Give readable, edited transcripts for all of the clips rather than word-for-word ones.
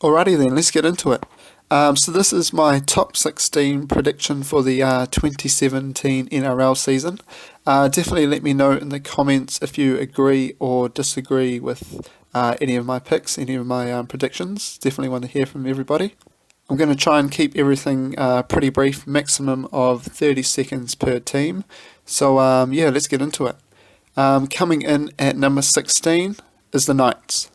Alrighty then, let's get into it. So this is my top 16 prediction for the 2017 NRL season. Definitely let me know in the comments if you agree or disagree with any of my picks, any of my predictions. Definitely want to hear from everybody. I'm going to try and keep everything pretty brief, maximum of 30 seconds per team. So yeah, let's get into it. Coming in at number 16 is the Knights.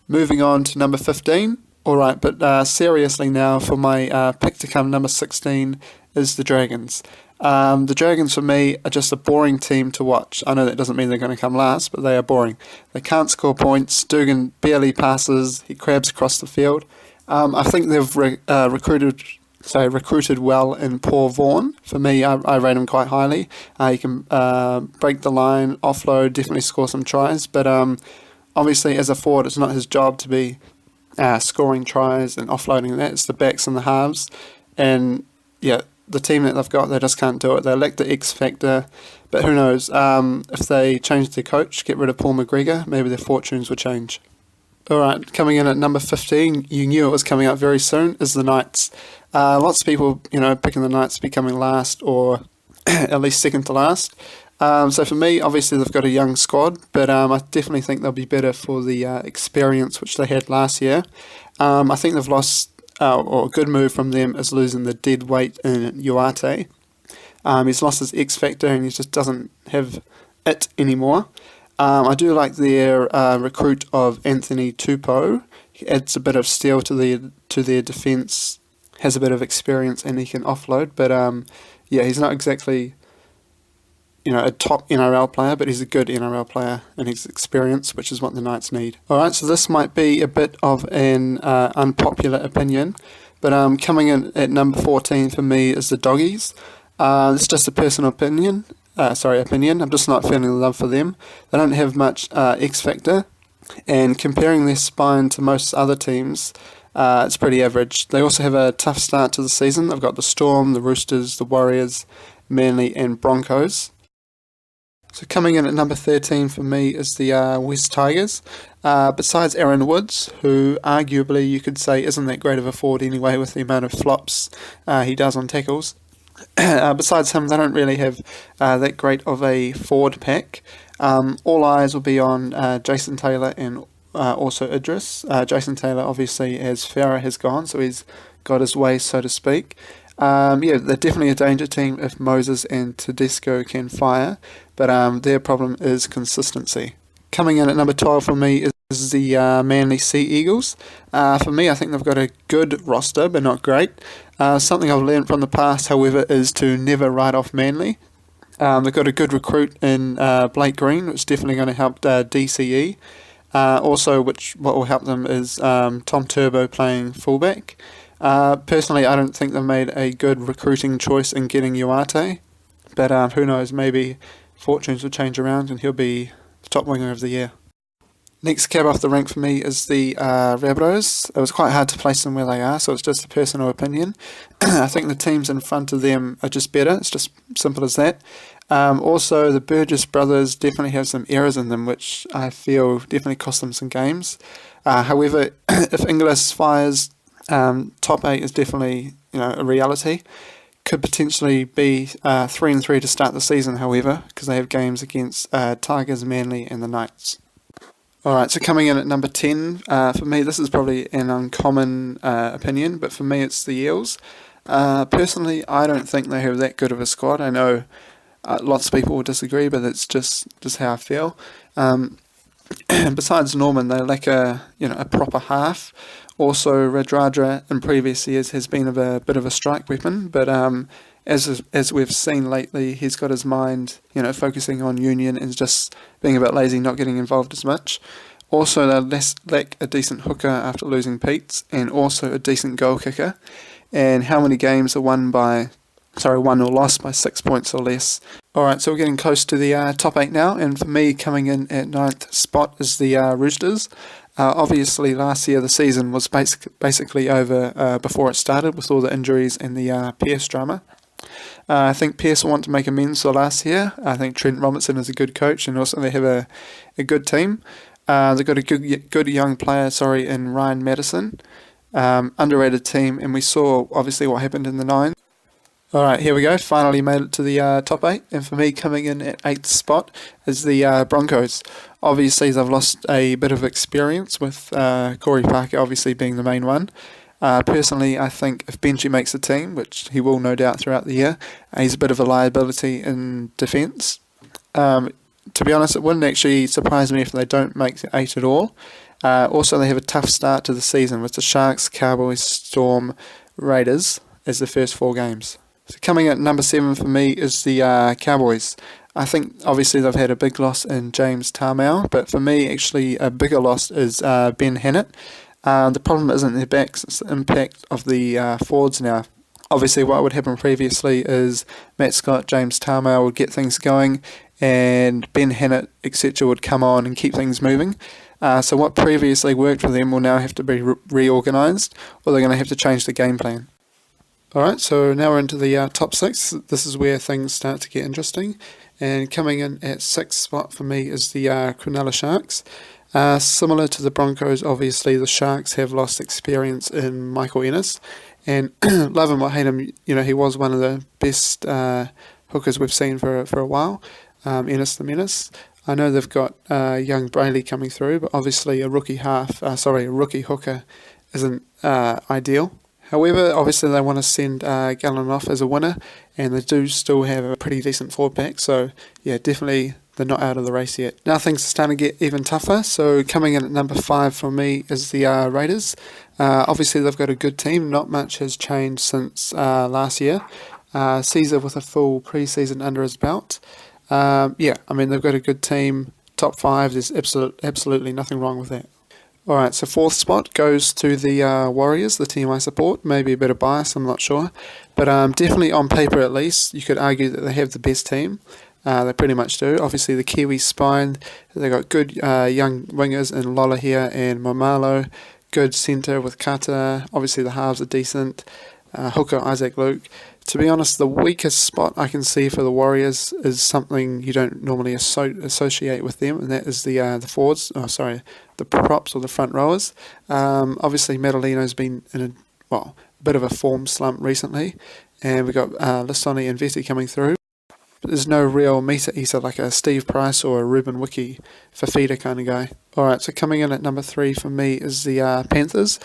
Moving on to number 15. Alright, but seriously now, for my pick to come number 16 is the Dragons. The Dragons for me are just a boring team to watch. I know that doesn't mean they're going to come last, but they are boring. They can't score points. Dugan barely passes. He crabs across the field. I think they've recruited well in Paul Vaughan. For me, I rate him quite highly. He can break the line, offload, definitely score some tries. But obviously, as a forward, it's not his job to be scoring tries and offloading that. It's the backs and the halves. And yeah, the team that they've got, they just can't do it. They lack the X factor. But who knows? If they change their coach, get rid of Paul McGregor, maybe their fortunes will change. Alright, coming in at number 15, you knew it was coming up very soon, is the Knights. Lots of people, picking the Knights to be coming last or at least second to last. So for me, obviously they've got a young squad, but I definitely think they'll be better for the experience which they had last year. I think they've lost, or a good move from them is losing the dead weight in Uate. He's lost his X factor and he just doesn't have it anymore. I do like their recruit of Anthony Tupou. He adds a bit of steel to their defence, has a bit of experience and he can offload. But yeah, he's not exactly a top NRL player, but he's a good NRL player and he's experienced, which is what the Knights need. Alright, so this might be a bit of an unpopular opinion, but coming in at number 14 for me is the Doggies. It's just a personal opinion. I'm just not feeling the love for them. They don't have much X factor, and comparing their spine to most other teams, it's pretty average. They also have a tough start to the season. They've got the Storm, the Roosters, the Warriors, Manly and Broncos. So coming in at number 13 for me is the West Tigers. Besides Aaron Woods, who arguably you could say isn't that great of a forward anyway with the amount of flops he does on tackles. Besides him, they don't really have that great of a forward pack. All eyes will be on Jason Taylor and also Idris. Jason Taylor, obviously, as Farah has gone, so he's got his way, so to speak. Yeah, they're definitely a danger team if Moses and Tedesco can fire, but their problem is consistency. Coming in at number 12 for me is the Manly Sea Eagles. For me, I think they've got a good roster, but not great. Something I've learned from the past, however, is to never write off Manly. They've got a good recruit in Blake Green, which is definitely going to help DCE. Also, what will help them is Tom Turbo playing fullback. Personally, I don't think they've made a good recruiting choice in getting Uate, but who knows, maybe fortunes will change around and he'll be the top winger of the year. Next cab off the rank for me is the Rabbitohs. It was quite hard to place them where they are, so it's just a personal opinion. I think the teams in front of them are just better. It's just simple as that. Also, the Burgess brothers definitely have some errors in them, which I feel definitely cost them some games. However, if Inglis fires, top 8 is definitely a reality. Could potentially be 3-3 to start the season, however, because they have games against Tigers, Manly and the Knights. Alright, so coming in at number 10, for me this is probably an uncommon opinion, but for me it's the Eels. Personally, I don't think they have that good of a squad. I know lots of people will disagree, but it's just how I feel. Besides Norman, they lack a proper half. Also, Radradra in previous years has been a bit of a strike weapon, but as we've seen lately, he's got his mind, focusing on Union and just being a bit lazy, not getting involved as much. Also, they lack a decent hooker after losing Pete's, and also a decent goal kicker. And how many games are won or lost by 6 points or less? Alright, so we're getting close to the top 8 now, and for me, coming in at 9th spot is the Roosters. Obviously, last year the season was basically over before it started with all the injuries and the Pearce drama. I think Pearce will want to make amends for last year. I think Trent Robinson is a good coach, and also they have a good team. They've got a good young player, in Ryan Madison. Underrated team, and we saw obviously what happened in the nine. Alright, here we go. Finally made it to the top 8, and for me, coming in at 8th spot is the Broncos. Obviously, they've lost a bit of experience with Corey Parker obviously being the main one. Personally, I think if Benji makes the team, which he will no doubt throughout the year, he's a bit of a liability in defence. To be honest, it wouldn't actually surprise me if they don't make the 8 at all. Also, they have a tough start to the season with the Sharks, Cowboys, Storm, Raiders as the first 4 games. So coming at number 7 for me is the Cowboys. I think obviously they've had a big loss in James Tamau, but for me actually a bigger loss is Ben Hannett. The problem isn't their backs, it's the impact of the forwards now. Obviously what would happen previously is Matt Scott, James Tamau would get things going, and Ben Hannett etc. would come on and keep things moving. So what previously worked for them will now have to be reorganised, or they're going to have to change the game plan. Alright, so now we're into the top 6. This is where things start to get interesting. And coming in at 6th spot for me is the Cronulla Sharks. Similar to the Broncos, obviously the Sharks have lost experience in Michael Ennis. And love him or hate him, he was one of the best hookers we've seen for a while. Ennis the Menace. I know they've got young Brayley coming through, but obviously a rookie hooker isn't ideal. However, obviously they want to send Gallen off as a winner, and they do still have a pretty decent forward pack, so yeah, definitely they're not out of the race yet. Now things are starting to get even tougher, so coming in at number 5 for me is the Raiders. Obviously they've got a good team, not much has changed since last year. Caesar with a full pre-season under his belt. They've got a good team, top 5, there's absolutely nothing wrong with that. Alright, so 4th spot goes to the Warriors, the team I support. Maybe a bit of bias, I'm not sure. But definitely on paper at least, you could argue that they have the best team. They pretty much do. Obviously the Kiwi spine, they've got good young wingers in Lola here and Momalo. Good centre with Kata. Obviously the halves are decent. Hooker, Isaac Luke. To be honest, the weakest spot I can see for the Warriors is something you don't normally associate with them, and that is the forwards. The props or the front rowers. Obviously, Madalino's been in a bit of a form slump recently, and we've got Lissoni and Vetti coming through. But there's no real meter eater like a Steve Price or a Ruben Wiki Fafita kind of guy. Alright, so coming in at number 3 for me is the Panthers.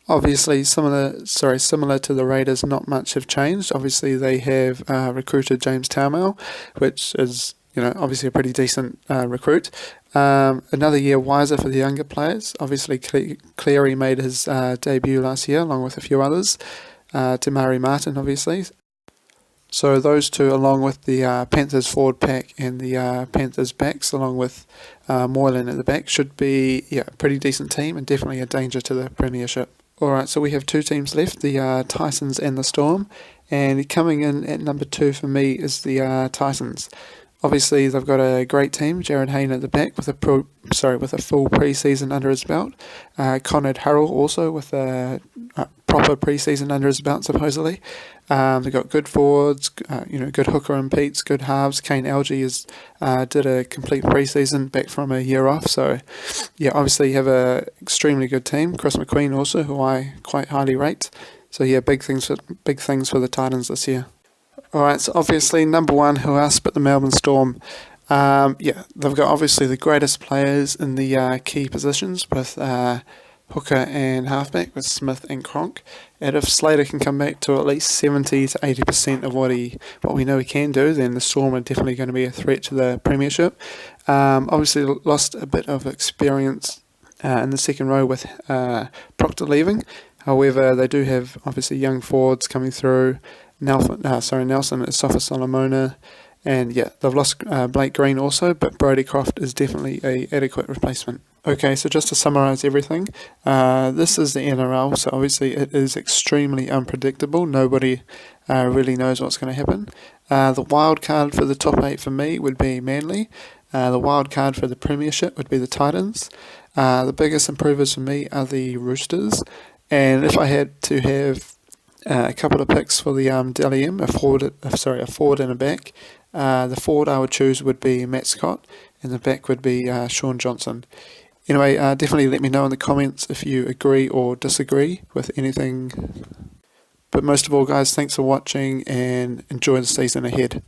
Obviously, similar to the Raiders, not much have changed. Obviously, they have recruited James Tamau, which is obviously a pretty decent recruit. Another year wiser for the younger players. Obviously, Cleary made his debut last year, along with a few others. Tamari Martin, obviously. So those two, along with the Panthers forward pack and the Panthers backs, along with Moylan at the back, should be a pretty decent team and definitely a danger to the premiership. Alright, so we have 2 teams left, the Titans and the Storm, and coming in at number 2 for me is the Titans. Obviously, they've got a great team, Jared Hayne at the back with a full pre-season under his belt. Conrad Harrell also with a proper pre-season under his belt, supposedly. They've got good forwards, good hooker and Pete's, good halves. Kane Algie did a complete pre-season back from a year off. So, yeah, obviously you have a extremely good team. Chris McQueen also, who I quite highly rate. So, yeah, big things for the Titans this year. Alright, so obviously number 1, who else but the Melbourne Storm. They've got obviously the greatest players in the key positions with hooker and halfback with Smith and Cronk. And if Slater can come back to at least 70 to 80% of what we know he can do, then the Storm are definitely going to be a threat to the premiership. Obviously lost a bit of experience in the second row with Proctor leaving. However, they do have obviously young forwards coming through. Nelson is Sofa Solomona, and they've lost Blake Green also, but Brodie Croft is definitely a adequate replacement. Okay, so just to summarise everything, this is the NRL, so obviously it is extremely unpredictable. Nobody really knows what's going to happen. The wild card for the top 8 for me would be Manly. The wild card for the premiership would be the Titans. The biggest improvers for me are the Roosters, and if I had to have a couple of picks for the Dally M, a forward and a back. The forward I would choose would be Matt Scott, and the back would be Sean Johnson. Anyway, definitely let me know in the comments if you agree or disagree with anything. But most of all, guys, thanks for watching and enjoy the season ahead.